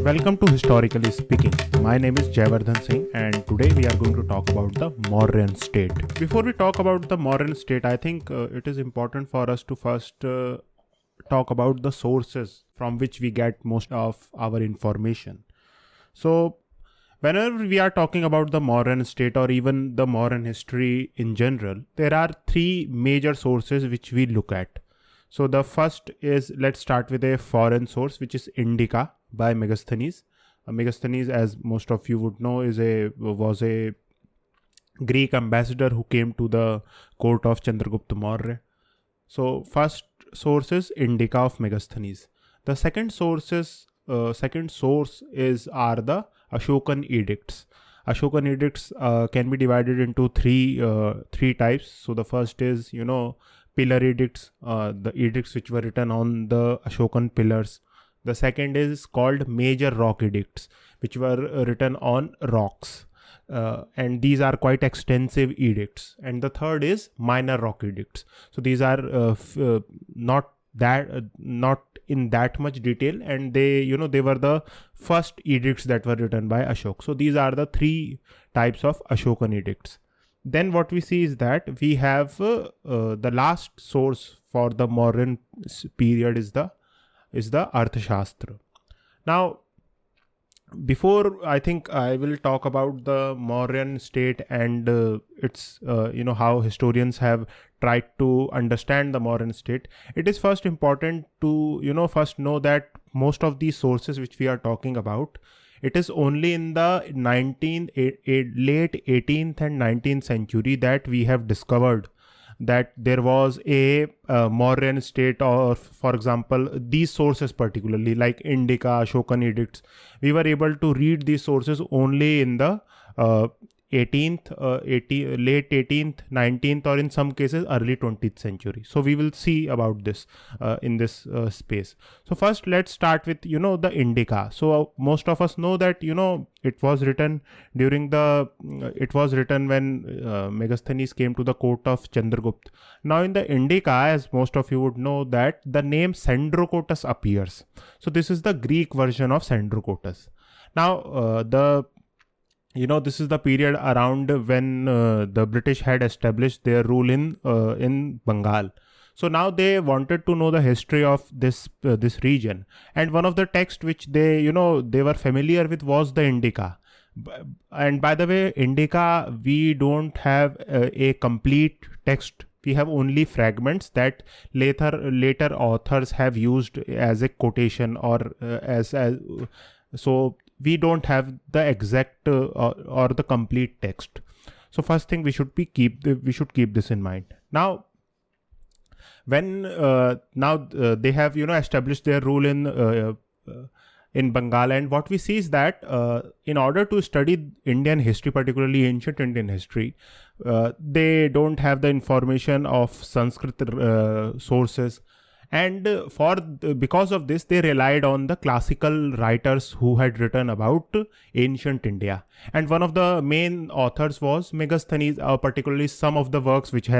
Welcome to Historically Speaking. My name is Jayavardhan Singh and today we are going to talk about the Mauryan State. Before we talk about the Mauryan State, I think it is important for us to first talk about the sources from which we get most of our information. So, whenever we are talking about the Mauryan State or even the Mauryan history in general, there are three major sources which we look at. So the first is, let's start with a foreign source, which is Indica by Megasthenes. Megasthenes, as most of you would know, was a Greek ambassador who came to the court of Chandragupta Maurya. So first source is Indica of Megasthenes. The second source is are the Ashokan edicts. Ashokan edicts can be divided into three types. So the first is, pillar edicts, the edicts which were written on the Ashokan pillars. The second is called major rock edicts, which were written on rocks. And these are quite extensive edicts. And the third is minor rock edicts. So these are not in that much detail, and they were the first edicts that were written by Ashok. So these are the three types of Ashokan edicts. Then what we see is that we have the last source for the Mauryan period is the Arthashastra. Now, before I think I will talk about the Mauryan state and its how historians have tried to understand the Mauryan state, it is first important to first know that most of these sources which we are talking about, it is only in the late 18th and 19th century that we have discovered that there was a Mauryan state, or for example these sources particularly like Indica, Ashokan edicts, we were able to read these sources only in the late 18th, 19th, or in some cases early 20th century. So we will see about this in this space. So first let's start with the Indica. So most of us know that it was written when Megasthenes came to the court of Chandragupta. Now in the Indica, as most of you would know, that the name Sandrocotus appears. So this is the Greek version of Sandrocotus. Now this is the period around when the British had established their rule in Bengal. So now they wanted to know the history of this region, and one of the texts which they were familiar with was the Indica. And by the way, Indica, we don't have a complete text. We have only fragments that later authors have used as a quotation or so we don't have the exact or the complete text. So first thing we should keep this in mind. Now, when they have established their rule in Bengal, and what we see is that in order to study Indian history, particularly ancient Indian history, they don't have the information of Sanskrit sources. And because of this, they relied on the classical writers who had written about ancient India. And one of the main authors was Megasthenes, particularly some of the works which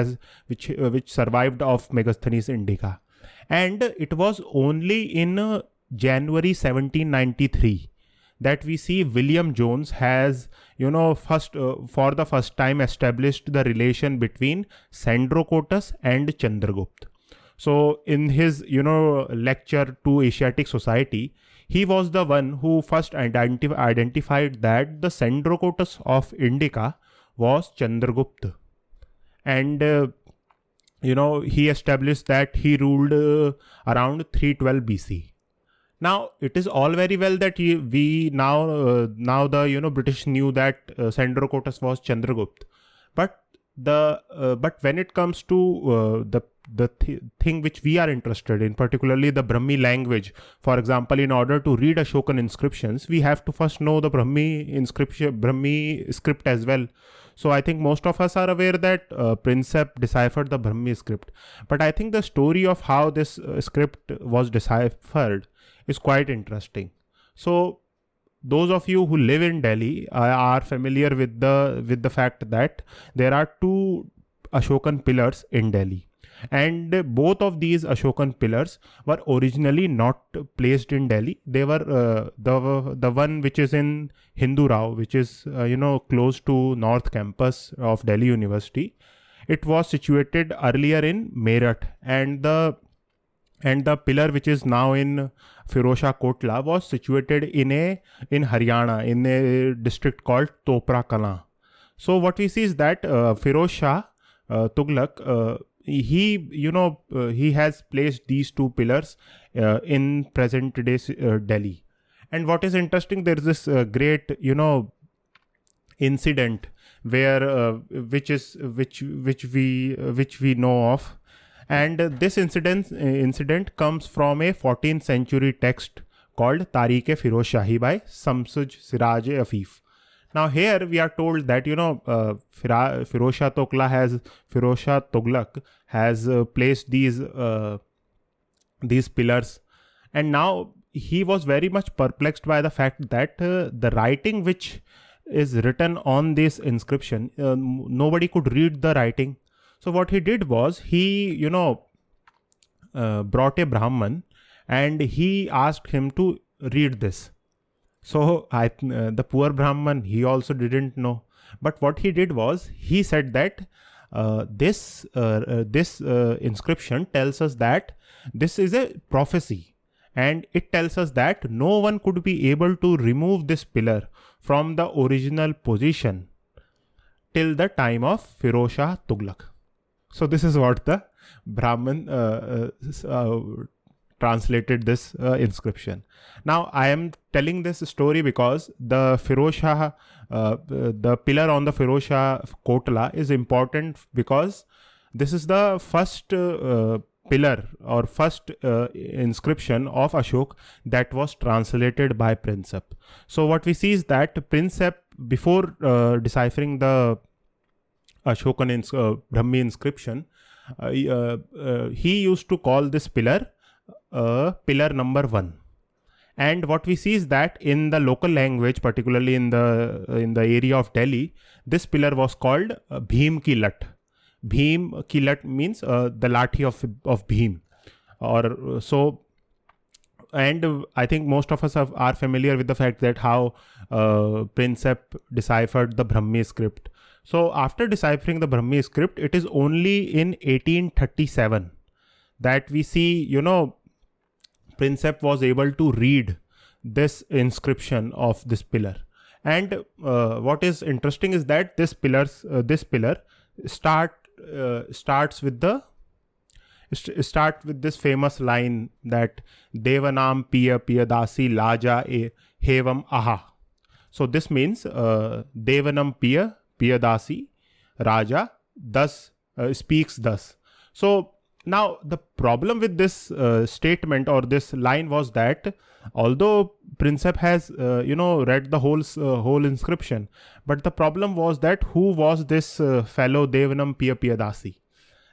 survived of Megasthenes Indica. And it was only in January 1793 that we see William Jones has for the first time established the relation between Sandrocotus and Chandragupta. So in his, lecture to Asiatic Society, he was the one who first identified that the Sandrocotus of Indica was Chandragupta. And, he established that he ruled around 312 BC. Now, it is all very well that the British knew that Sandrocotus was Chandragupta. But when it comes to the thing which we are interested in, particularly the Brahmi language, for example, in order to read Ashokan inscriptions, we have to first know the Brahmi script as well. So I think most of us are aware that Princep deciphered the Brahmi script. But I think the story of how this script was deciphered is quite interesting. So those of you who live in Delhi are familiar with the fact that there are two Ashokan pillars in Delhi. And both of these Ashokan pillars were originally not placed in Delhi. They were the one which is in Hindu Rao, which is close to North Campus of Delhi University. It was situated earlier in Meerut, and the pillar which is now in Firozshah Kotla was situated in Haryana, in a district called Topra Kalan. So what we see is that Firoz Shah Tughlaq, he has placed these two pillars in present today's Delhi. And what is interesting, there is this great incident where which we know of, and this incident comes from a 14th century text called Tarikh-e-Firoz Shahi by Samsuj Siraj-e-Afif. Now here we are told that Firoz Shah Tughlaq has placed these pillars, and now he was very much perplexed by the fact that the writing which is written on this inscription, nobody could read the writing. So what he did was he brought a Brahman and he asked him to read this. So the poor Brahman, he also didn't know. But what he did was he said that this inscription tells us that this is a prophecy, and it tells us that no one could be able to remove this pillar from the original position till the time of Firoz Shah Tughlaq. So this is what the Brahmin translated this inscription. Now I am telling this story because the Firoz Shah, the pillar on the Firoz Shah Kotla is important, because this is the first pillar or first inscription of Ashok that was translated by Princep. So what we see is that Princep, before deciphering the Ashokan Brahmi inscription, he used to call this pillar pillar number 1. And what we see is that in the local language, particularly in the area of Delhi, this pillar was called Bhim Ki Lat. Bhim Ki Lat means the lathi of Bhim, or so. And I think most of us are familiar with the fact that how Princep deciphered the Brahmi script. So after deciphering the Brahmi script, it is only in 1837 that we see, Princep was able to read this inscription of this pillar. And what is interesting is that this pillar starts with this famous line that Devanam Piya Piyadasi Laja e Hevam Aha. So this means Devanam Piya Piyadasi Raja thus speaks thus. So now the problem with this statement or this line was that although Princep has read the whole inscription, but the problem was that who was this fellow Devanam Piya Piyadasi?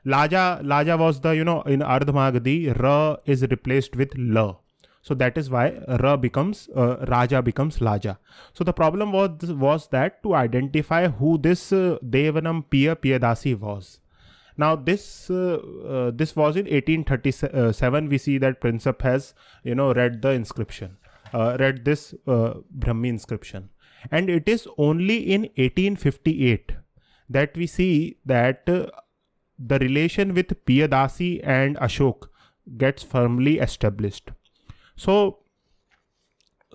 Laja was the in Ardhamagadi, Ra is replaced with La. So that is why Ra becomes Raja becomes Laja. So the problem was that to identify who this Devanam Piya Piyadasi was. Now this was in 1837. We see that Princep has read the inscription, read this Brahmi inscription, and it is only in 1858 that we see that the relation with Piyadasi and Ashok gets firmly established. So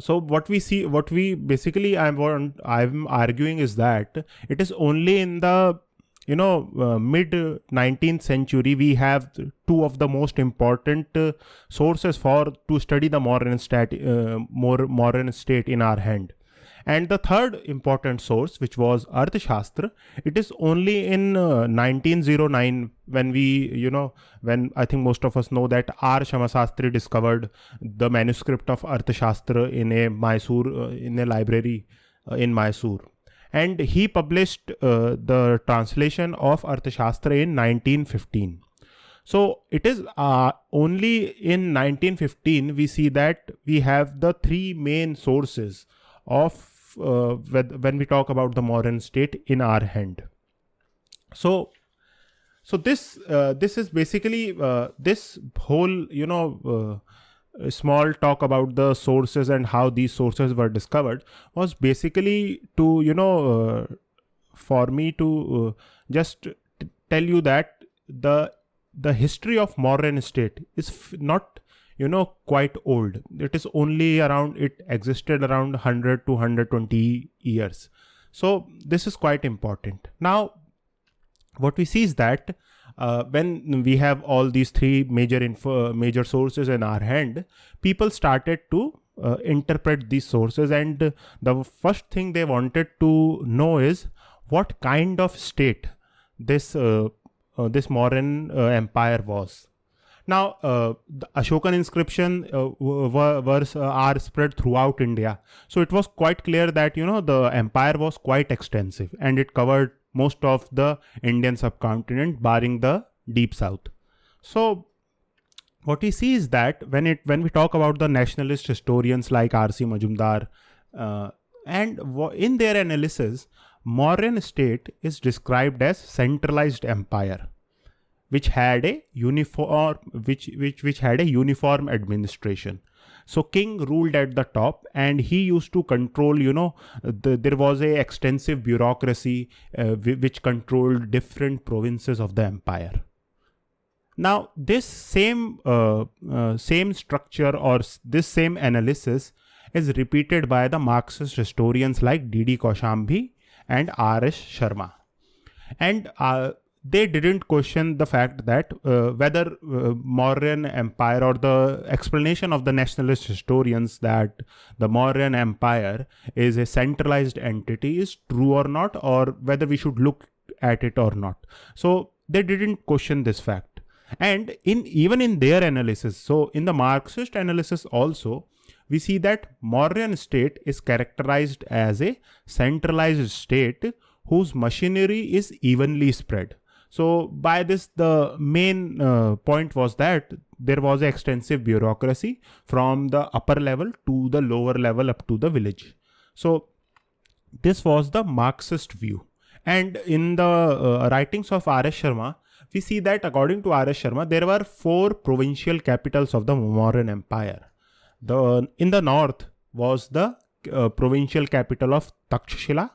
what we basically I'm arguing is that it is only in the mid 19th century we have two of the most important sources to study the Mauryan State in our hand. And the third important source, which was Arthashastra, it is only in 1909 when when I think most of us know that R. Shamasastri discovered the manuscript of Arthashastra in a library in Mysore. And he published the translation of Arthashastra in 1915. So it is only in 1915 we see that we have the three main sources of when we talk about the Mauryan state in our hand. So So this is basically this whole small talk about the sources and how these sources were discovered was basically to for me to just tell you that the history of Mauryan state is not quite old. It is only around, it existed around 100 to 120 years. So this is quite important. Now what we see is that when we have all these three major sources in our hand, people started to interpret these sources, and the first thing they wanted to know is what kind of state this Mauryan empire was. Now, the Ashokan inscription are spread throughout India. So it was quite clear that, the empire was quite extensive and it covered most of the Indian subcontinent, barring the deep south. So what we see is that when we talk about the nationalist historians like R.C. Majumdar, and in their analysis, Mauryan state is described as centralized empire, which had a uniform administration. So king ruled at the top, and he used to control, there was a extensive bureaucracy which controlled different provinces of the empire. Now this same structure or this same analysis is repeated by the Marxist historians like D.D. Kaushambi and R.S. Sharma. And they didn't question the fact that whether Mauryan Empire, or the explanation of the nationalist historians that the Mauryan Empire is a centralized entity is true or not, or whether we should look at it or not. So they didn't question this fact. And even in their analysis, so in the Marxist analysis also, we see that Mauryan state is characterized as a centralized state whose machinery is evenly spread. So by this, the main point was that there was an extensive bureaucracy from the upper level to the lower level up to the village. So this was the Marxist view. And in the writings of R.S. Sharma, we see that according to R.S. Sharma, there were 4 provincial capitals of the Mauryan Empire. In the north was the provincial capital of Takshashila.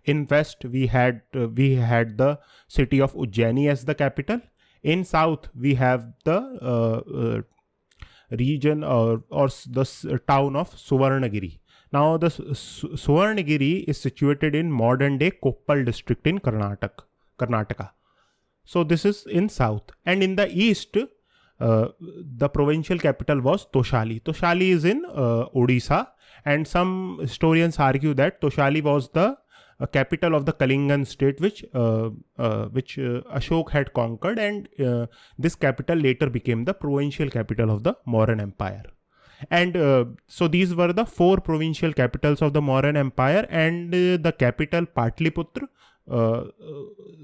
In west, we had the city of Ujjaini as the capital. In south, we have the region or the town of Suvarnagiri. Now, the Suvarnagiri is situated in modern day Koppal district in Karnataka. So this is in south. And in the east, the provincial capital was Toshali. Toshali is in Odisha, and some historians argue that Toshali was the capital of the Kalingan state, which Ashok had conquered, and this capital later became the provincial capital of the Mauryan Empire. And so these were the 4 provincial capitals of the Mauryan Empire, and the capital Patliputra.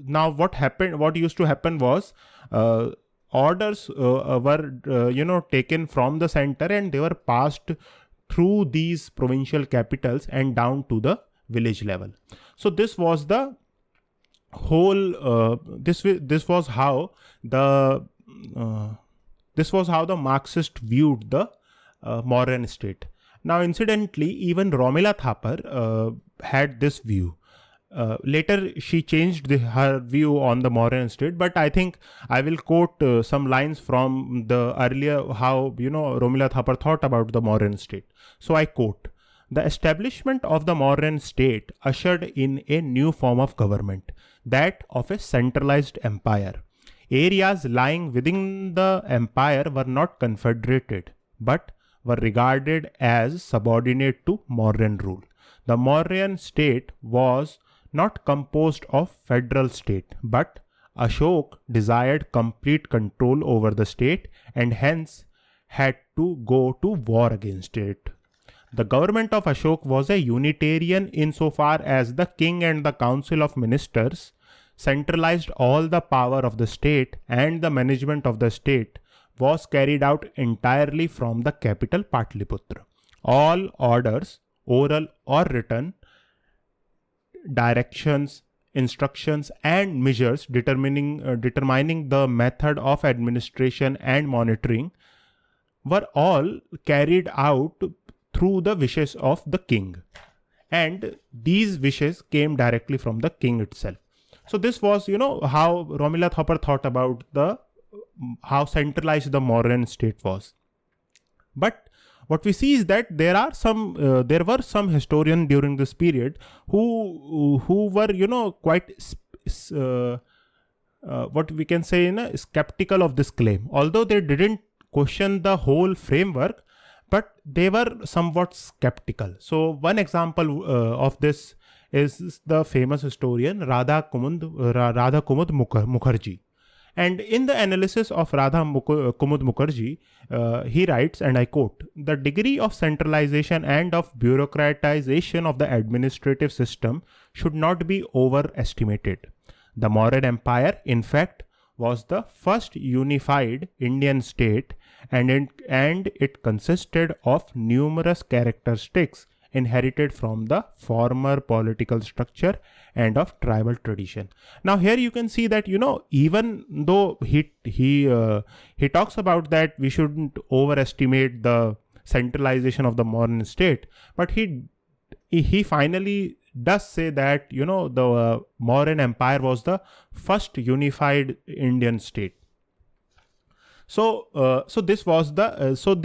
Now what used to happen was orders were taken from the center, and they were passed through these provincial capitals and down to the village level. So this was the whole this was how the Marxist viewed the Mauryan state. Now incidentally, even Romila Thapar had this view. Later she changed her view on the Mauryan state, but I think I will quote some lines from the earlier how Romila Thapar thought about the Mauryan state. So I quote: "The establishment of the Mauryan state ushered in a new form of government, that of a centralized empire. Areas lying within the empire were not confederated, but were regarded as subordinate to Mauryan rule. The Mauryan state was not composed of federal state, but Ashok desired complete control over the state and hence had to go to war against it. The government of Ashok was a Unitarian insofar as the king and the council of ministers centralized all the power of the state, and the management of the state was carried out entirely from the capital Patliputra. All orders, oral or written, directions, instructions and measures determining the method of administration and monitoring were all carried out through the wishes of the king, and these wishes came directly from the king itself. So this was, how Romila Thapar thought about how centralized the Mauryan state was. But what we see is that there were some historians during this period who were, quite what we can say, skeptical of this claim. Although they didn't question the whole framework, but they were somewhat skeptical. So one example of this is the famous historian Radha Kumud Mukherjee. And in the analysis of Radha Kumud Mukherjee, he writes, and I quote, "The degree of centralization and of bureaucratization of the administrative system should not be overestimated. The Mauryan Empire, in fact, was the first unified Indian state, and it consisted of numerous characteristics inherited from the former political structure and of tribal tradition." Now here you can see that, even though he talks about that we shouldn't overestimate the centralization of the Mauryan state, but he finally does say that, the Mauryan Empire was the first unified Indian state. So this was the so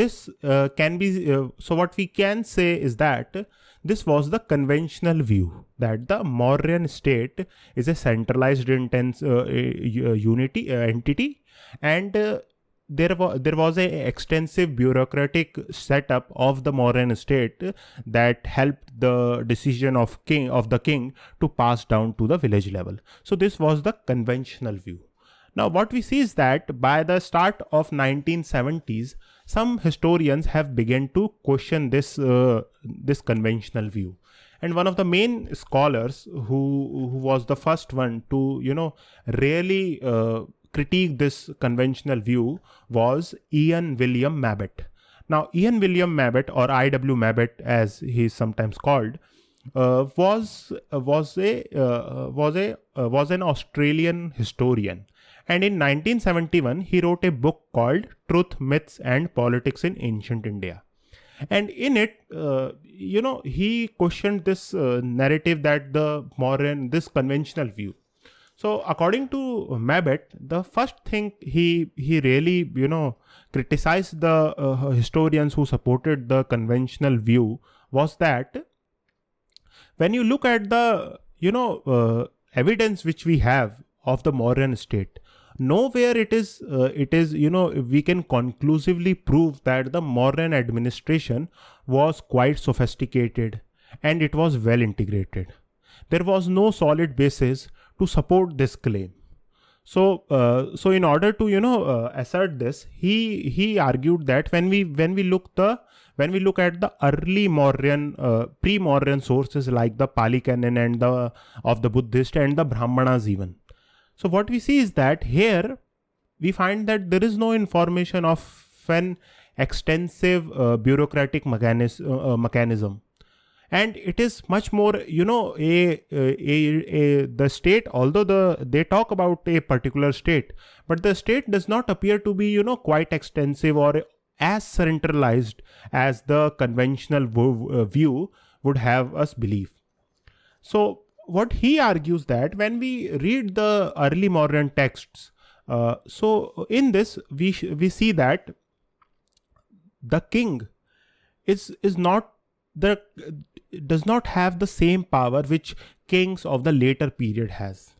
what we can say is that this was the conventional view, that the Mauryan state is a centralized entity, and there was a extensive bureaucratic setup of the Mauryan state that helped the decision of the king to pass down to the village level. So this was the conventional view. Now what we see is that by the start of 1970s, some historians have begun to question this conventional view. And one of the main scholars who was the first one to really critique this conventional view was Ian William Mabbott. Now Ian William Mabbott, or I.W. Mabbott as he is sometimes called, was an Australian historian. And in 1971, he wrote a book called Truth, Myths and Politics in Ancient India. And in it, he questioned this narrative that this conventional view. So according to Mabbott, the first thing he really, criticized the historians who supported the conventional view was that when you look at the, evidence which we have of the Mauryan state, nowhere it is we can conclusively prove that the Mauryan administration was quite sophisticated and it was well integrated. There was no solid basis to support this claim. So in order to assert this, he argued that when we look at the early Mauryan pre-Mauryan sources like the Pali Canon and of the Buddhist and the Brahmanas even. So what we see is that here we find that there is no information of an extensive bureaucratic mechanism, and it is much more, the state, although they talk about a particular state, but the state does not appear to be, quite extensive or as centralized as the conventional view would have us believe. So what he argues that when we read the early Mauryan texts, so in this we see that the king does not have the same power which kings of the later period has,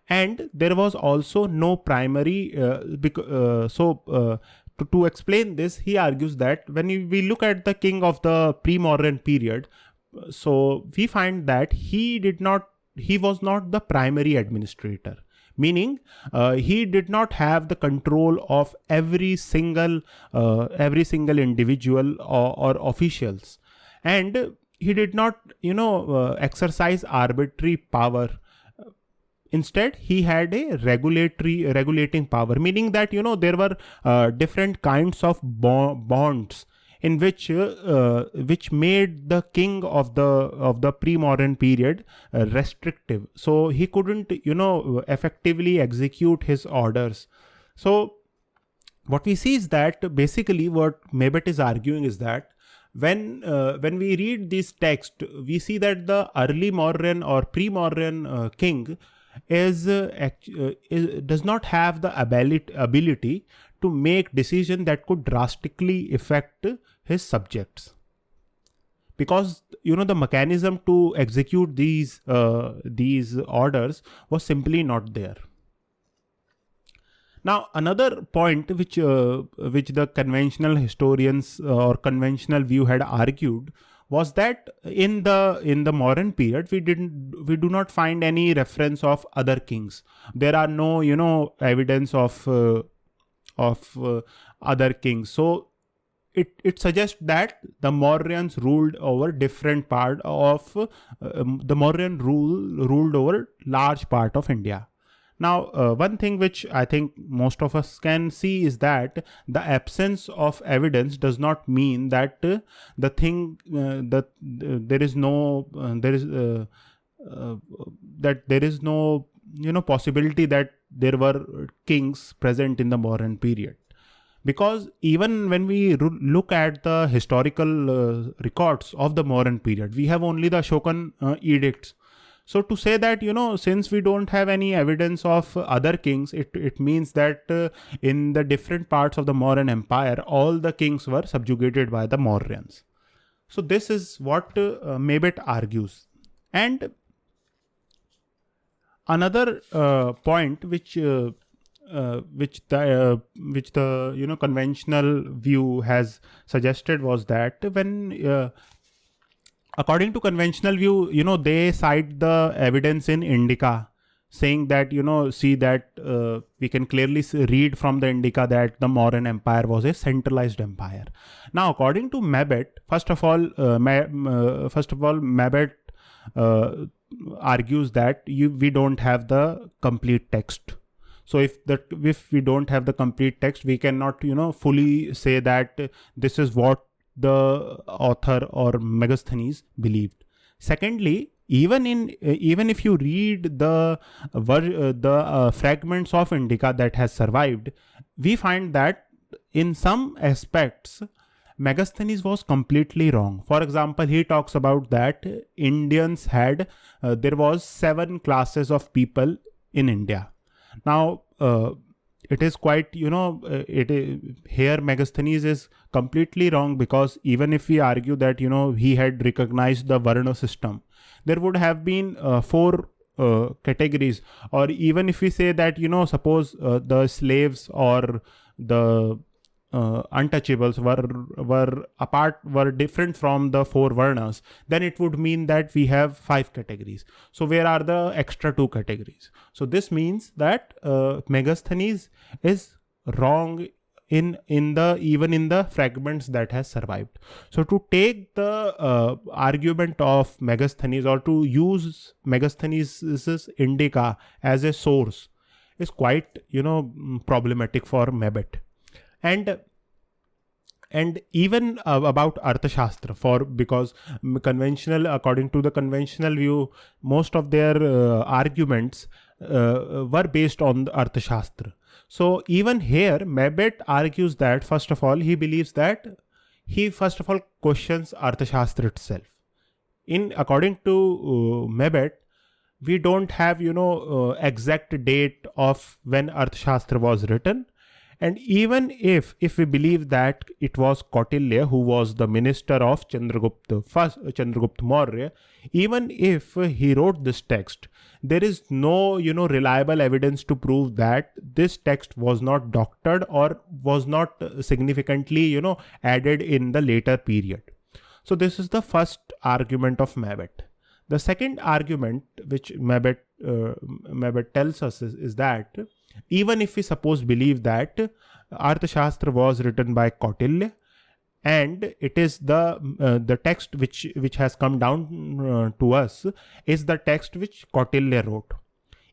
and there was also no primary. To explain this, he argues that when we look at the king of the pre-Mauryan period, so we find that he was not the primary administrator, meaning he did not have the control of every single individual or officials, and he did not exercise arbitrary power. Instead, he had a regulating power, meaning that there were different kinds of bonds in which made the king of the pre-Mauryan period restrictive. So he couldn't effectively execute his orders. So what we see is that basically what Mabet is arguing is that when we read this text, we see that the early Mauryan or pre-Mauryan king does not have the ability to make decision that could drastically affect his subjects, because the mechanism to execute these orders was simply not there. Now, another point which the conventional historians or conventional view had argued was that in the Mauryan period we do not find any reference of other kings. There are no evidence of other kings. So it suggests that the Mauryans ruled over different part of the Mauryan ruled over large part of India. Now, one thing which I think most of us can see is that the absence of evidence does not mean that there is no possibility that there were kings present in the Mauryan period. Because even when we look at the historical records of the Mauryan period, we have only the Ashokan edicts. So to say that, since we don't have any evidence of other kings, it means that in the different parts of the Mauryan Empire, all the kings were subjugated by the Mauryans. So this is what Mabet argues. And another point which the conventional view has suggested was that when according to conventional view, they cite the evidence in Indica, saying that, see that we can clearly read from the Indica that the Mauryan Empire was a centralized empire. Now, according to Mabet, first of all, Mabet argues that we don't have the complete text. So if we don't have the complete text, we cannot, fully say that this is what the author or Megasthenes believed. Secondly, even if you read the fragments of Indica that has survived, we find that in some aspects Megasthenes was completely wrong. For example, he talks about that Indians had there was 7 classes of people in India. Now it is quite, here Megasthenes is completely wrong, because even if we argue that, he had recognized the Varna system, there would have been 4 categories. Or even if we say that, suppose the slaves or the untouchables were different from the 4 Varnas, then it would mean that we have 5 categories. So where are the extra 2 categories? So this means that Megasthenes is wrong even in the fragments that has survived. So to take the argument of Megasthenes or to use Megasthenes' Indica as a source is quite problematic for Mabet. And even about Arthashastra, because according to the conventional view, most of their arguments were based on the Arthashastra. So even here, Mabet argues that, first of all, he believes that he questions Arthashastra itself. According to Mabet, we don't have exact date of when Arthashastra was written. And even if we believe that it was Kautilya who was the minister of Chandragupta Maurya, even if he wrote this text, there is no reliable evidence to prove that this text was not doctored or was not significantly added in the later period. So this is the first argument of Mabet. The second argument which Mabet tells us is that even if we believe that Arthashastra was written by Kautilya, and it is the text which has come down to us is the text which Kautilya wrote.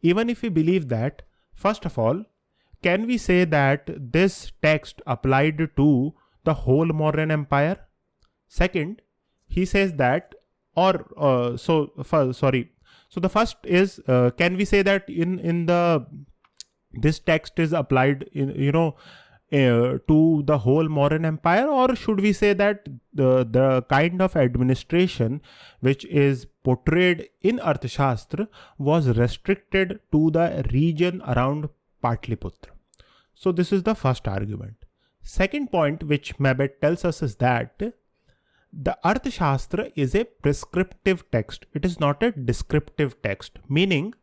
Even if we believe that, first of all, can we say that this text applied to the whole Mauryan Empire? Second, he says that, so the first is, can we say that in the this text is applied to the whole Mauryan Empire, or should we say that the kind of administration which is portrayed in Arthashastra was restricted to the region around Patliputra? So this is the first argument. Second point which Mabbott tells us is that the Arthashastra is a prescriptive text. It is not a descriptive text, meaning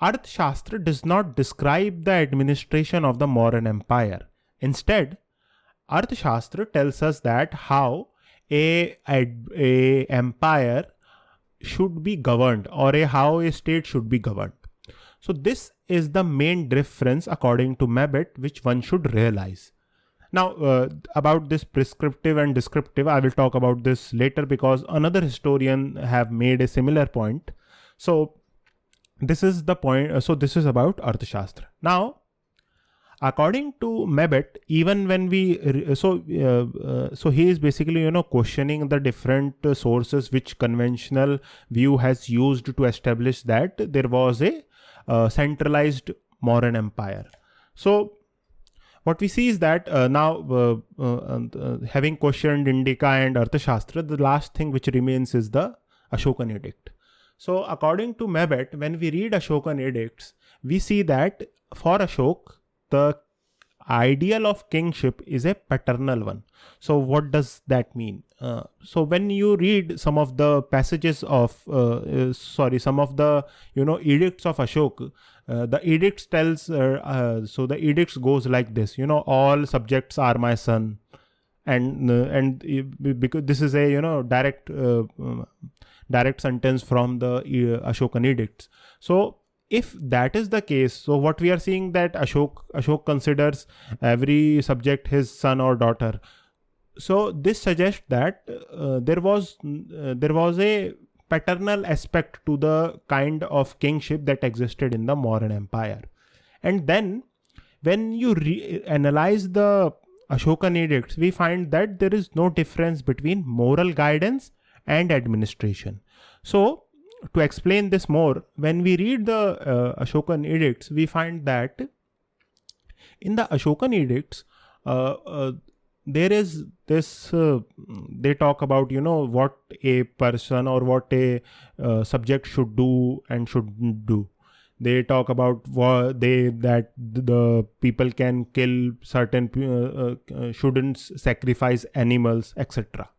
Arthashastra does not describe the administration of the Mauryan Empire. Instead, Arthashastra tells us that how a empire should be governed, or how a state should be governed. So this is the main difference according to Mabbott, which one should realize. Now, about this prescriptive and descriptive, I will talk about this later because another historian have made a similar point. So this is the point. So this is about Arthashastra. Now, according to Mabbott, even when we so he is basically questioning the different sources which conventional view has used to establish that there was a centralized Mauryan Empire. So what we see is that now having questioned Indica and Arthashastra, the last thing which remains is the Ashokan edict. So according to Mabbott, when we read Ashokan edicts, we see that for Ashok, the ideal of kingship is a paternal one. So what does that mean? So when you read some of the passages of some of the edicts of Ashok, the edicts tells so the edicts goes like this: all subjects are my son, and because this is a direct sentence from the Ashokan edicts. So if that is the case, so what we are seeing that Ashok considers every subject his son or daughter. So this suggests that there was a paternal aspect to the kind of kingship that existed in the Mauryan Empire. And then when you analyze the Ashokan edicts, we find that there is no difference between moral guidance and administration. So to explain this more, when we read the Ashokan edicts, we find that in the Ashokan edicts, there is this, they talk about, what a person or what a subject should do and shouldn't do. They talk about that the people can kill certain, shouldn't sacrifice animals, etc.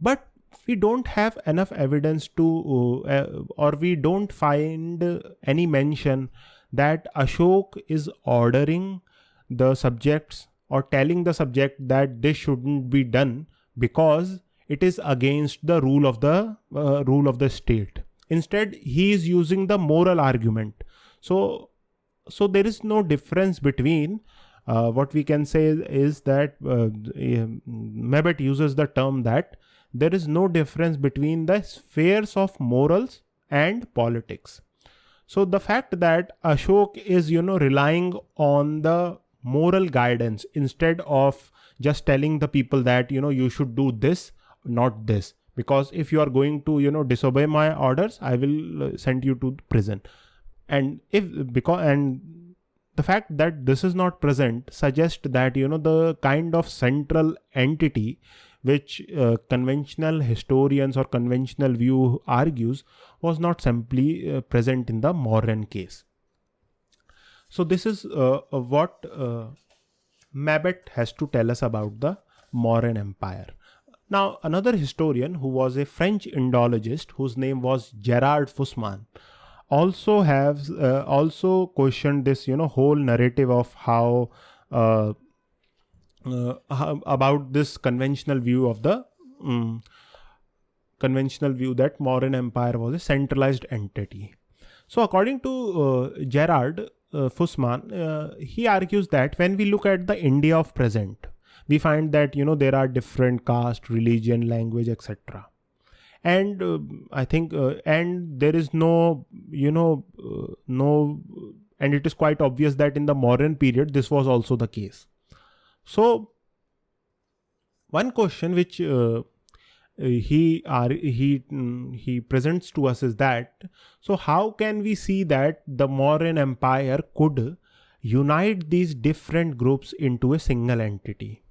But we don't have enough evidence to, or we don't find any mention that Ashok is ordering the subjects or telling the subject that this shouldn't be done because it is against the rule of the state. Instead, he is using the moral argument. So there is no difference between what we can say is that Mabbott uses the term that there is no difference between the spheres of morals and politics. So the fact that Ashok is relying on the moral guidance instead of just telling the people that you should do this, not this, because if you are going to disobey my orders, I will send you to prison. And the fact that this is not present suggests that the kind of central entity which conventional historians or conventional view argues was not simply present in the Mauryan case. So this is what Mabbott has to tell us about the Mauryan Empire. Now, another historian who was a French Indologist whose name was Gerard Fussman also questioned this whole narrative of how about this conventional view of the conventional view that Mauryan Empire was a centralized entity. So according to Gerard Fussman, he argues that when we look at the India of present, we find that there are different caste, religion, language, etc. And I think and there is no and it is quite obvious that in the Mauryan period this was also the case. So One question which he presents to us is that, so how can we see that the Mauryan Empire could unite these different groups into a single entity?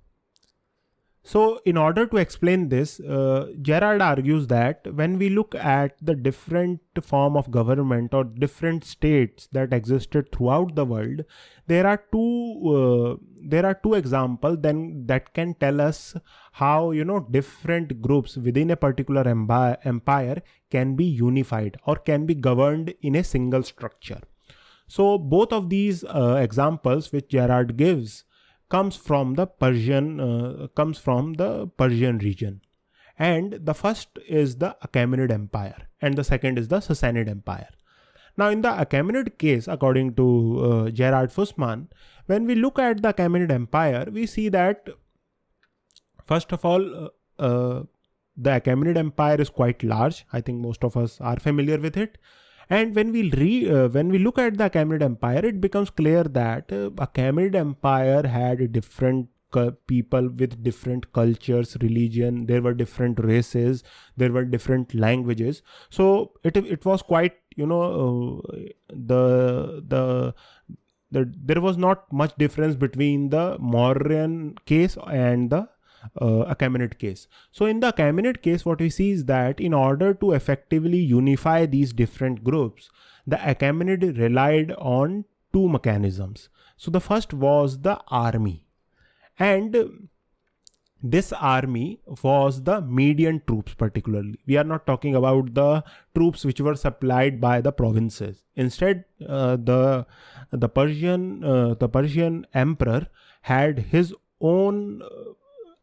So in order to explain this, Gerard argues that when we look at the different form of government or different states that existed throughout the world, there are two examples then that can tell us how different groups within a particular empire can be unified or can be governed in a single structure. So both of these examples which Gerard gives comes from the Persian region, and the first is the Achaemenid Empire and the second is the Sassanid Empire. Now in the Achaemenid case, according to Gerard Fussman, when we look at the Achaemenid Empire, we see that first of all the Achaemenid Empire is quite large. I think most of us are familiar with it. And when we look at the Achaemenid Empire, it becomes clear that Achaemenid Empire had different people with different cultures, religion. There were different races. There were different languages. So it was quite there was not much difference between the Mauryan case and the Achaemenid case. So in the Achaemenid case, what we see is that in order to effectively unify these different groups, the Achaemenid relied on two mechanisms. So the first was the army, and this army was the Median troops particularly. We are not talking about the troops which were supplied by the provinces. Instead, the Persian emperor had his own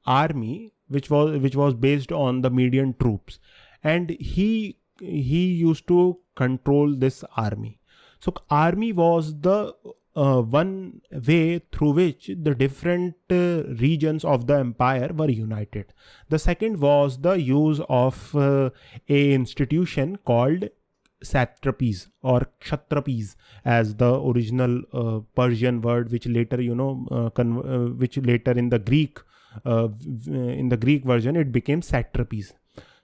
army which was based on the Median troops, and he used to control this army. So army was the one way through which the different regions of the empire were united. The second was the use of a institution called satrapies or kshatrapis, as the original Persian word, which later which later in the Greek version it became satrapies.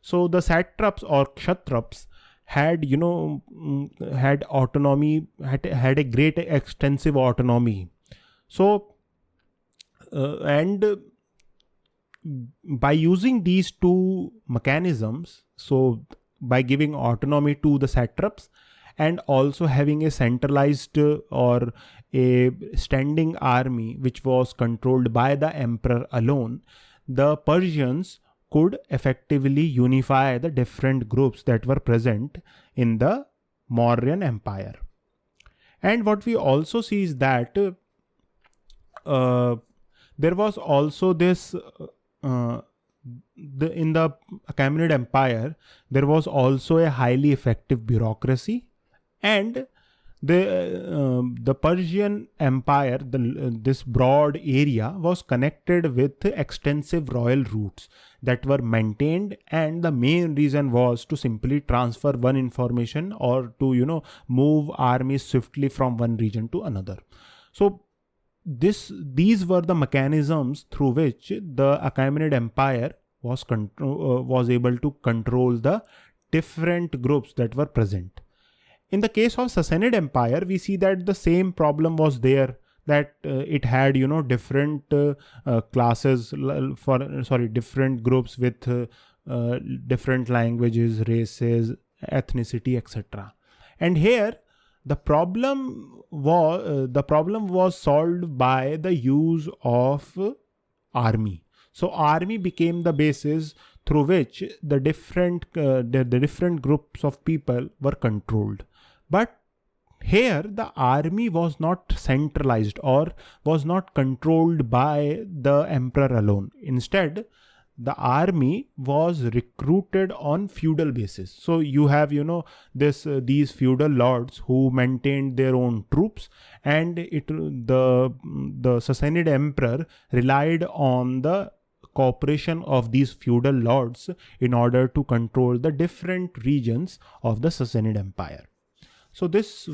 So the satraps or kshatraps had autonomy, had a great extensive autonomy. So and by using these two mechanisms, so by giving autonomy to the satraps and also having a centralized or a standing army which was controlled by the emperor alone, the Persians could effectively unify the different groups that were present in the Mauryan Empire. And what we also see is that there was also this in the Achaemenid Empire, there was also a highly effective bureaucracy, and the Persian Empire, this broad area, was connected with extensive royal routes that were maintained, and the main reason was to simply transfer one information or to move armies swiftly from one region to another. So these were the mechanisms through which the Achaemenid Empire was able to control the different groups that were present. In the case of Sassanid Empire, we see that the same problem was there, that it had different classes different groups with different languages, races, ethnicity, etc. And here the problem was solved by the use of army. So army became the basis through which the different groups of people were controlled. But here the army was not centralized or was not controlled by the emperor alone. Instead, the army was recruited on feudal basis. So you have these feudal lords who maintained their own troops, and the Sassanid emperor relied on the cooperation of these feudal lords in order to control the different regions of the Sassanid Empire. So this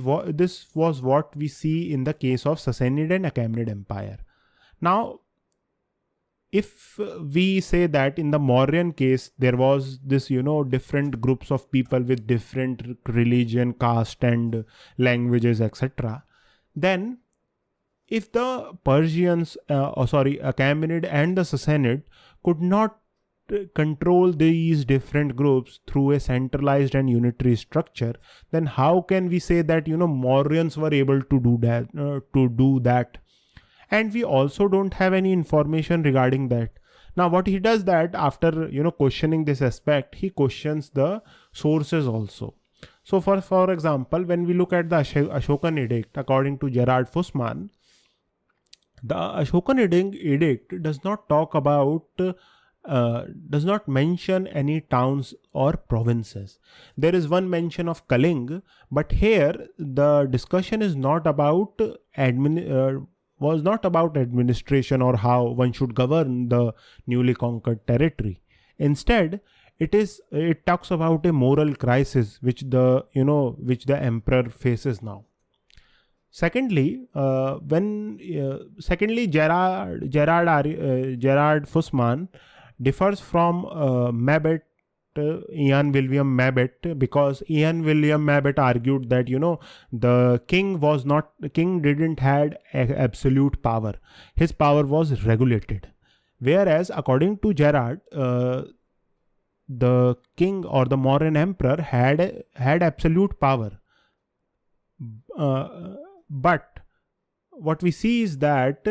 was what we see in the case of Sassanid and Achaemenid Empire. Now, if we say that in the Mauryan case, there was this, different groups of people with different religion, caste and languages, etc. Then if the Persians, Achaemenid and the Sassanid could not control these different groups through a centralized and unitary structure, then how can we say that, Mauryans were able to do that? And we also don't have any information regarding that. Now what he does that after questioning this aspect, he questions the sources also. So for example, when we look at the Ashokan edict, according to Gerard Fussman, the Ashokan edict does not talk about does not mention any towns or provinces. There is one mention of Kaling, but here the discussion is not about was not about administration or how one should govern the newly conquered territory. Instead, it talks about a moral crisis which the emperor faces now. Secondly, Gerard Fussman differs from Ian William Mabet, because Ian William Mabet argued that the king didn't had absolute power. His power was regulated, whereas according to Gerard, the king or the Mauryan emperor had absolute power. But what we see is that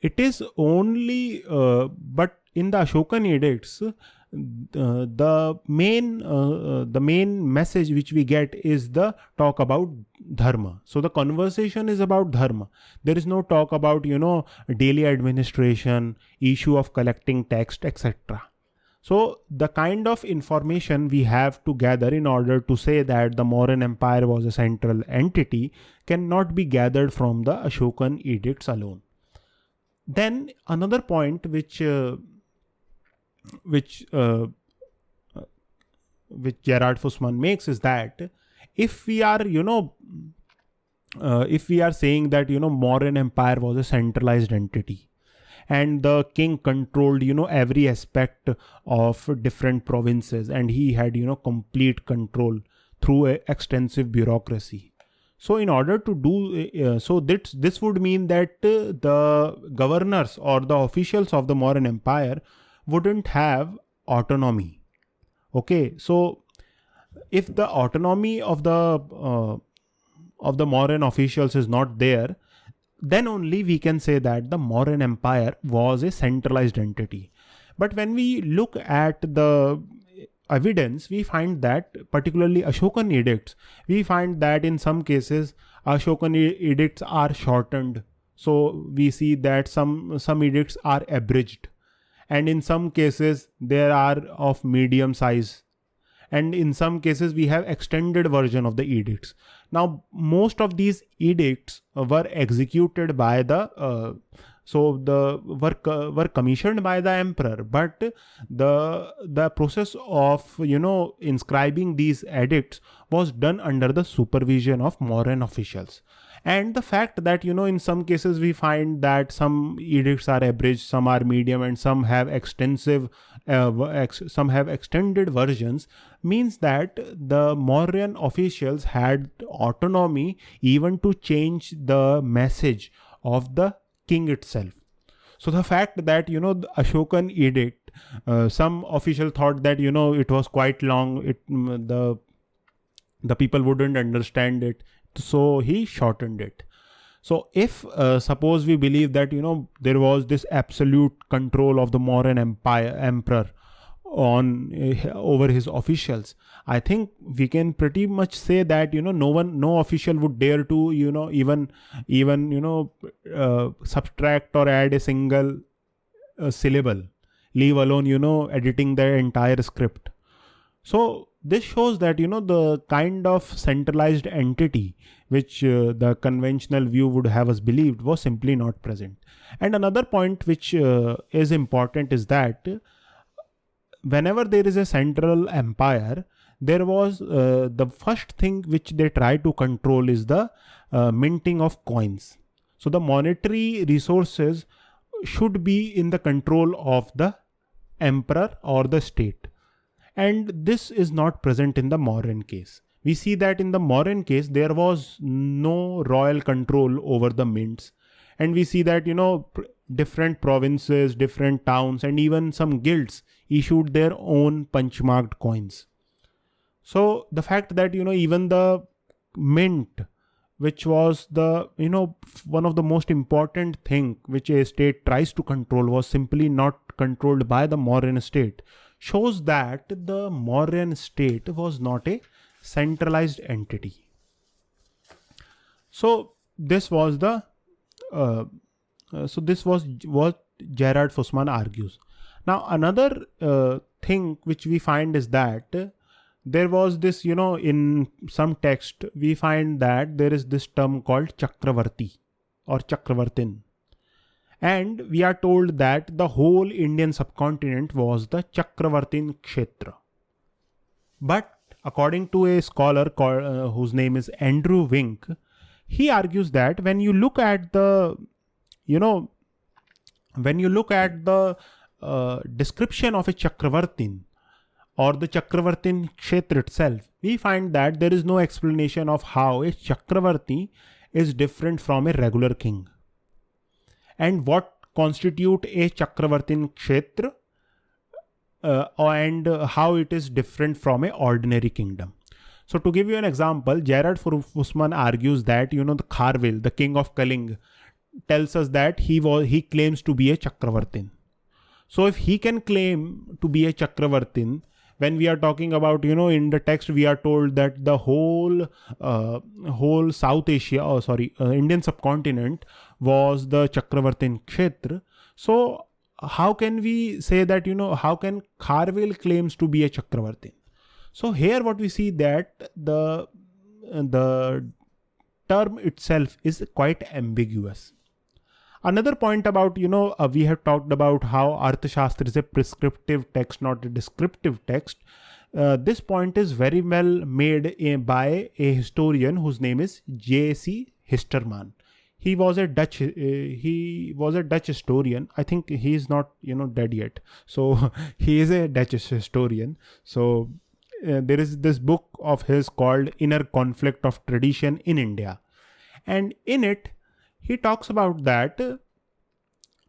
it is only but in the Ashokan edicts, the main message which we get is the talk about dharma. So the conversation is about dharma. There is no talk about daily administration, issue of collecting tax, etc. So the kind of information we have to gather in order to say that the Mauryan Empire was a central entity cannot be gathered from the Ashokan edicts alone. Then another point which Gerard Fussman makes is that if we are saying that Mauryan Empire was a centralized entity and the king controlled every aspect of different provinces, and he had complete control through a extensive bureaucracy. So in order to do so, this would mean that the governors or the officials of the Mauryan Empire wouldn't have autonomy. Okay, so if the autonomy of the Mauryan officials is not there, then only we can say that the Mauryan Empire was a centralized entity. But when we look at the evidence, we find that, particularly Ashokan edicts, we find that in some cases Ashokan edicts are shortened. So we see that some edicts are abridged, and in some cases they are of medium size, and in some cases we have extended version of the edicts. Now most of these edicts were executed by the were commissioned by the emperor, but the process of inscribing these edicts was done under the supervision of Mauryan officials. And the fact that in some cases we find that some edicts are abridged, some are medium, and some have extensive some have extended versions, means that the Mauryan officials had autonomy even to change the message of the king itself. So the fact that the Ashokan edict, some official thought that it was quite long, the people wouldn't understand it, so he shortened it. So if suppose we believe that there was this absolute control of the Mauryan emperor over his officials, I think we can pretty much say that no official would dare to even subtract or add a single syllable, leave alone editing the entire script. So this shows that the kind of centralized entity which the conventional view would have us believed was simply not present. And another point which is important is that whenever there is a central empire, there was the first thing which they try to control is the minting of coins. So the monetary resources should be in the control of the emperor or the state. And this is not present in the Mauryan case. We see that in the Mauryan case, there was no royal control over the mints. And we see that, different provinces, different towns, and even some guilds issued their own punch-marked coins. So the fact that, even the mint, which was the, one of the most important thing which a state tries to control, was simply not controlled by the Mauryan state, shows that the Mauryan state was not a centralized entity. So this was the this was what Gerard Fussman argues. Now another thing which we find is that there was this, in some text we find that there is this term called Chakravarti or Chakravartin. And we are told that the whole Indian subcontinent was the Chakravartin Kshetra. But according to a scholar called, whose name is Andrew Wink, he argues that when you look at the, description of a Chakravartin or the Chakravartin Kshetra itself, we find that there is no explanation of how a Chakravarti is different from a regular king. And what constitute a Chakravartin Kshetra and how it is different from an ordinary kingdom. So to give you an example, Gerard Fussman argues that, the Kharwil, the king of Kaling, tells us that he claims to be a Chakravartin. So if he can claim to be a Chakravartin, when we are talking about, in the text we are told that the whole South Asia, Indian subcontinent was the Chakravartin Kshetra. So how can we say that, how can Kharwil claims to be a Chakravartin? So here what we see that the term itself is quite ambiguous. Another point about, we have talked about how Arthashastra is a prescriptive text, not a descriptive text. This point is very well made by a historian whose name is J.C. Histerman. He was a Dutch historian. I think he is not, dead yet. So he is a Dutch historian. So there is this book of his called Inner Conflict of Tradition in India. And in it, he talks about that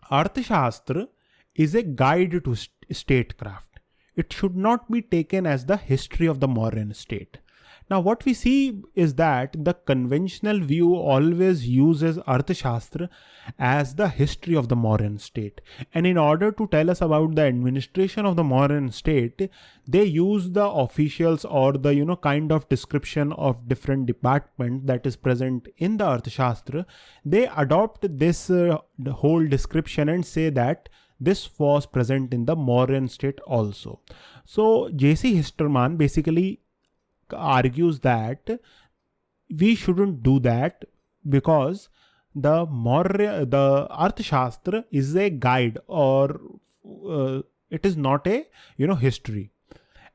Arthashastra is a guide to statecraft. It should not be taken as the history of the Mauryan state. Now what we see is that the conventional view always uses Arthashastra as the history of the Mauryan state. And in order to tell us about the administration of the Mauryan state, they use the officials or the kind of description of different departments that is present in the Arthashastra. They adopt this whole description and say that this was present in the Mauryan state also. So J.C. Histerman basically argues that we shouldn't do that because the Arthashastra is a guide or it is not a history.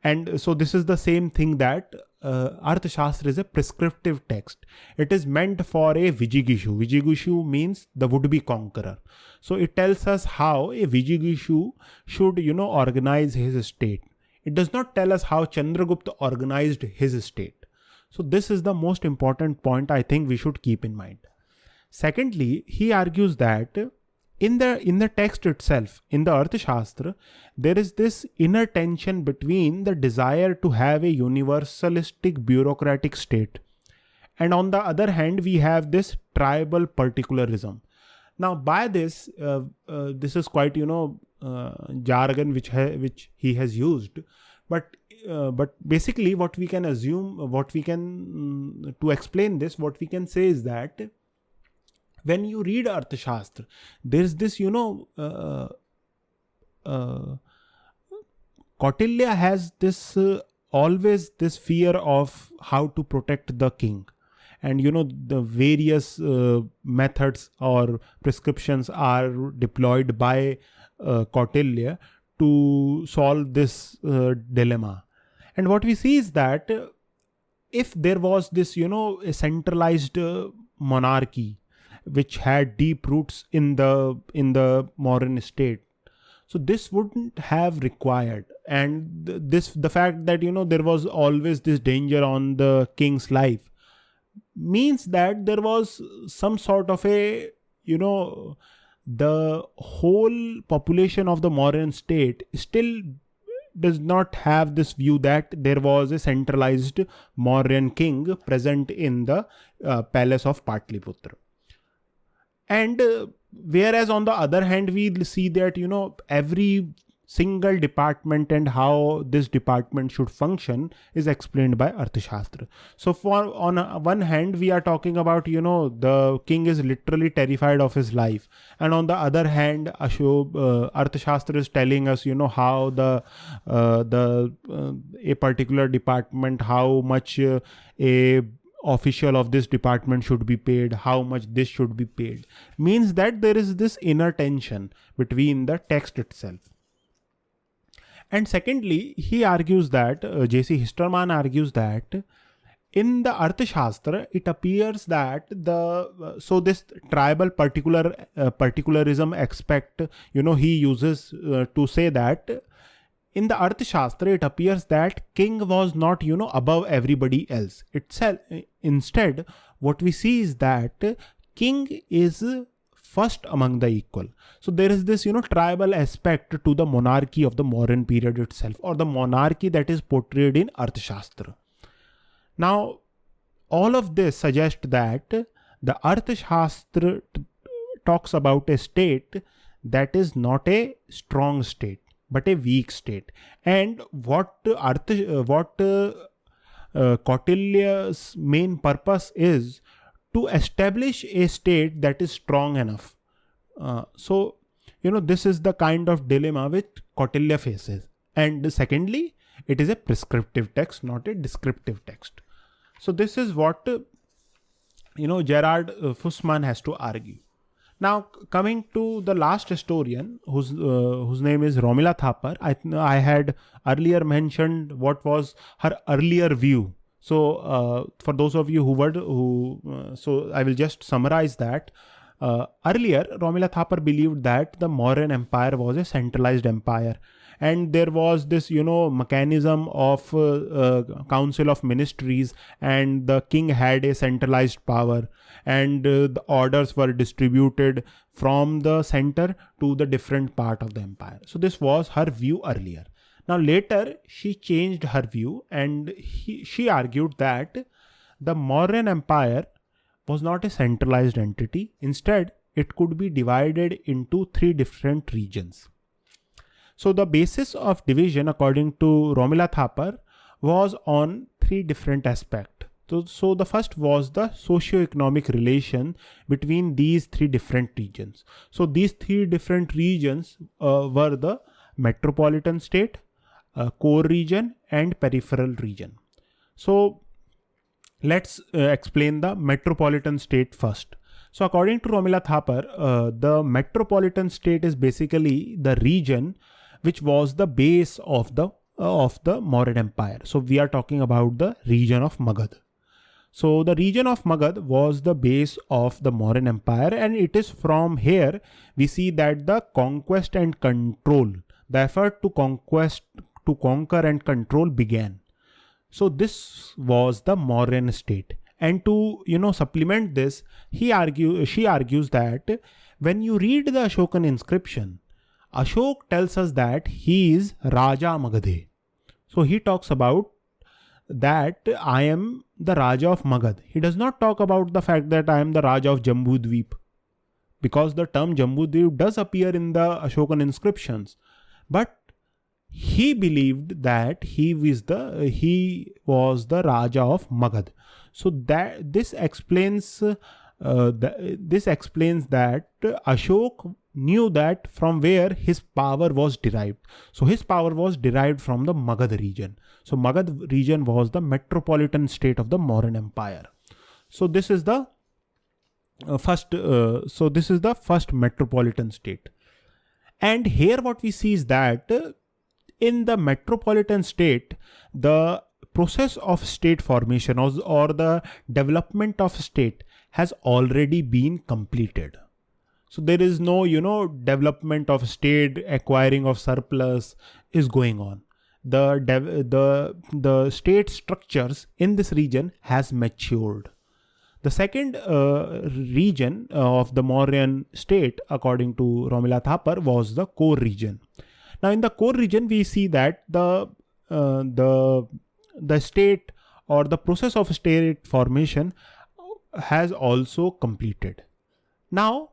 And so this is the same thing that Arthashastra is a prescriptive text. It is meant for a Vijigishu. Vijigishu means the would-be conqueror. So it tells us how a Vijigishu should organize his state. It does not tell us how Chandragupta organized his state. So this is the most important point I think we should keep in mind. Secondly, he argues that in the text itself, in the Arthashastra, there is this inner tension between the desire to have a universalistic bureaucratic state. And on the other hand, we have this tribal particularism. Now by this, this is quite, jargon which he has used, but basically what we can assume, to explain this, what we can say is that when you read Arthashastra, there is this, Kautilya has this always this fear of how to protect the king. And the various methods or prescriptions are deployed by Kautilya to solve this dilemma. And what we see is that if there was this a centralized monarchy which had deep roots in the Mauryan state. So this wouldn't have required, and the fact that there was always this danger on the king's life means that there was some sort of a the whole population of the Mauryan state still does not have this view that there was a centralized Mauryan king present in the palace of Patliputra. And whereas on the other hand, we see that every single department and how this department should function is explained by Arthashastra. So on one hand, we are talking about the king is literally terrified of his life, and on the other hand, Arthashastra is telling us how a particular department, how much a official of this department should be paid, how much this should be paid, means that there is this inner tension between the text itself. And secondly, he argues that, J.C. Histerman argues that in the Arthashastra, it appears that this tribal particularism aspect, he uses to say that in the Arthashastra, it appears that king was not, above everybody else. Instead, what we see is that king is first among the equal. So there is this, tribal aspect to the monarchy of the Mauryan period itself, or the monarchy that is portrayed in Arthashastra. Now, all of this suggests that the Arthashastra talks about a state that is not a strong state, but a weak state. And what Kautilya's main purpose is to establish a state that is strong enough. So this is the kind of dilemma which Kautilya faces. And secondly, it is a prescriptive text, not a descriptive text. So this is what Gerard Fussman has to argue. Now, coming to the last historian, whose name is Romila Thapar, I had earlier mentioned what was her earlier view. So, for those of you so I will just summarize that. Earlier, Romila Thapar believed that the Mauryan Empire was a centralized empire, and there was this, mechanism of council of ministries, and the king had a centralized power, and the orders were distributed from the center to the different part of the empire. So this was her view earlier. Now later, she changed her view, and she argued that the Mauryan Empire was not a centralized entity. Instead, it could be divided into 3 different regions. So the basis of division, according to Romila Thapar, was on 3 different aspects. So the first was the socio-economic relation between these 3 different regions. So these 3 different regions were the metropolitan state, core region, and peripheral region. So let's explain the metropolitan state first. So according to Romila Thapar, the metropolitan state is basically the region which was the base of the Mauryan Empire. So we are talking about the region of Magad. So the region of Magad was the base of the Mauryan Empire, and it is from here we see that the conquest and control, the effort to conquer and control began. So this was the Mauryan state. And to supplement this, she argues that when you read the Ashokan inscription, Ashok tells us that he is Raja Magadhe. So he talks about that I am the Raja of Magad. He does not talk about the fact that I am the Raja of Jambudvip, because the term Jambudvip does appear in the Ashokan inscriptions. But he believed that he was the Raja of Magad. So that this explains that Ashok knew that from where his power was derived. So his power was derived from the Magad region. So Magad region was the metropolitan state of the Mauryan Empire. So this is the first metropolitan state. And here what we see is that in the metropolitan state, the process of state formation or the development of state has already been completed. So there is no, development of state, acquiring of surplus is going on. The state structures in this region has matured. The second region of the Mauryan state, according to Romila Thapar, was the core region. Now, in the core region, we see that the state or the process of state formation has also completed. Now,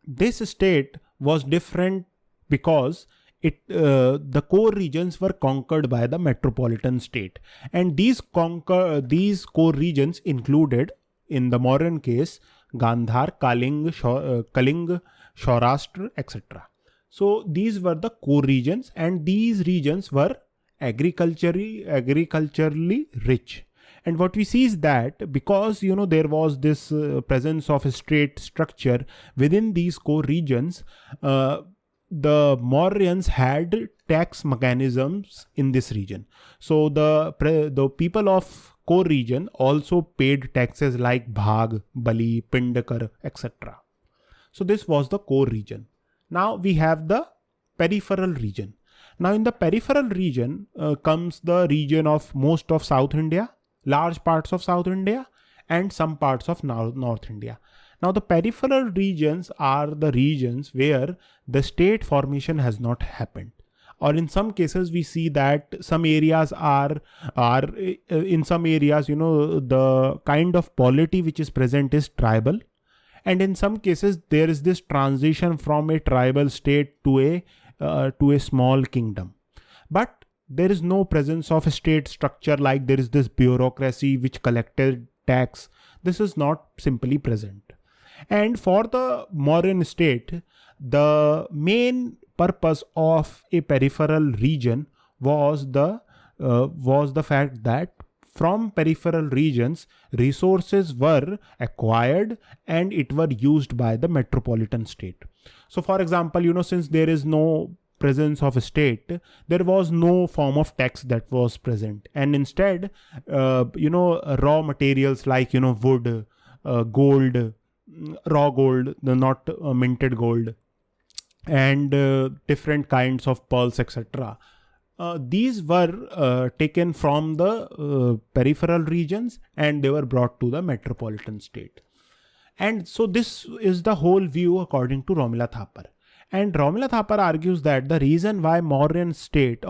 this state was different because the core regions were conquered by the metropolitan state, and these core regions included, in the Mauryan case, Gandhar, Kalinga, Saurashtra, etc. So these were the core regions, and these regions were agriculturally rich. And what we see is that because there was this presence of a state structure within these core regions, the Mauryans had tax mechanisms in this region. So the people of core region also paid taxes like Bhag, Bali, Pindakar, etc. So this was the core region. Now we have the peripheral region. Now in the peripheral region comes the region of most of South India, large parts of South India, and some parts of North India. Now the peripheral regions are the regions where the state formation has not happened, or in some cases we see that some areas are in some areas the kind of polity which is present is tribal, and in some cases there is this transition from a tribal state to a small kingdom, but there is no presence of a state structure like there is this bureaucracy which collected tax. This is not simply present. And for the Mauryan state, the main purpose of a peripheral region was the fact that from peripheral regions, resources were acquired and it were used by the metropolitan state. So for example, since there is no presence of a state, there was no form of tax that was present, and instead raw materials like wood, gold, raw gold, not minted gold, and different kinds of pearls, etc. These were taken from the peripheral regions and they were brought to the metropolitan state. And so this is the whole view according to Romila Thapar. And Romila Thapar argues that the reason why Mauryan state the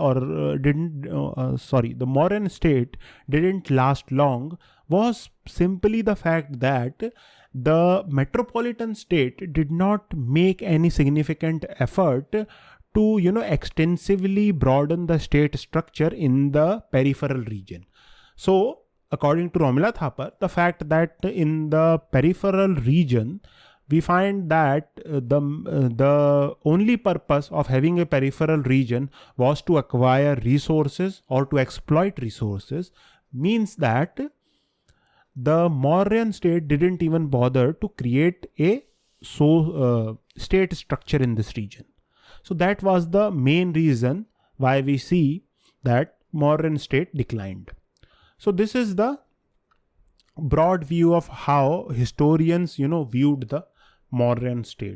Mauryan state didn't last long was simply the fact that the metropolitan state did not make any significant effort to extensively broaden the state structure in the peripheral region. So according to Romila Thapar, the fact that in the peripheral region we find that the only purpose of having a peripheral region was to acquire resources or to exploit resources, means that the Mauryan state didn't even bother to create a state structure in this region. So that was the main reason why we see that Mauryan state declined. So this is the broad view of how historians viewed the Mauryan state.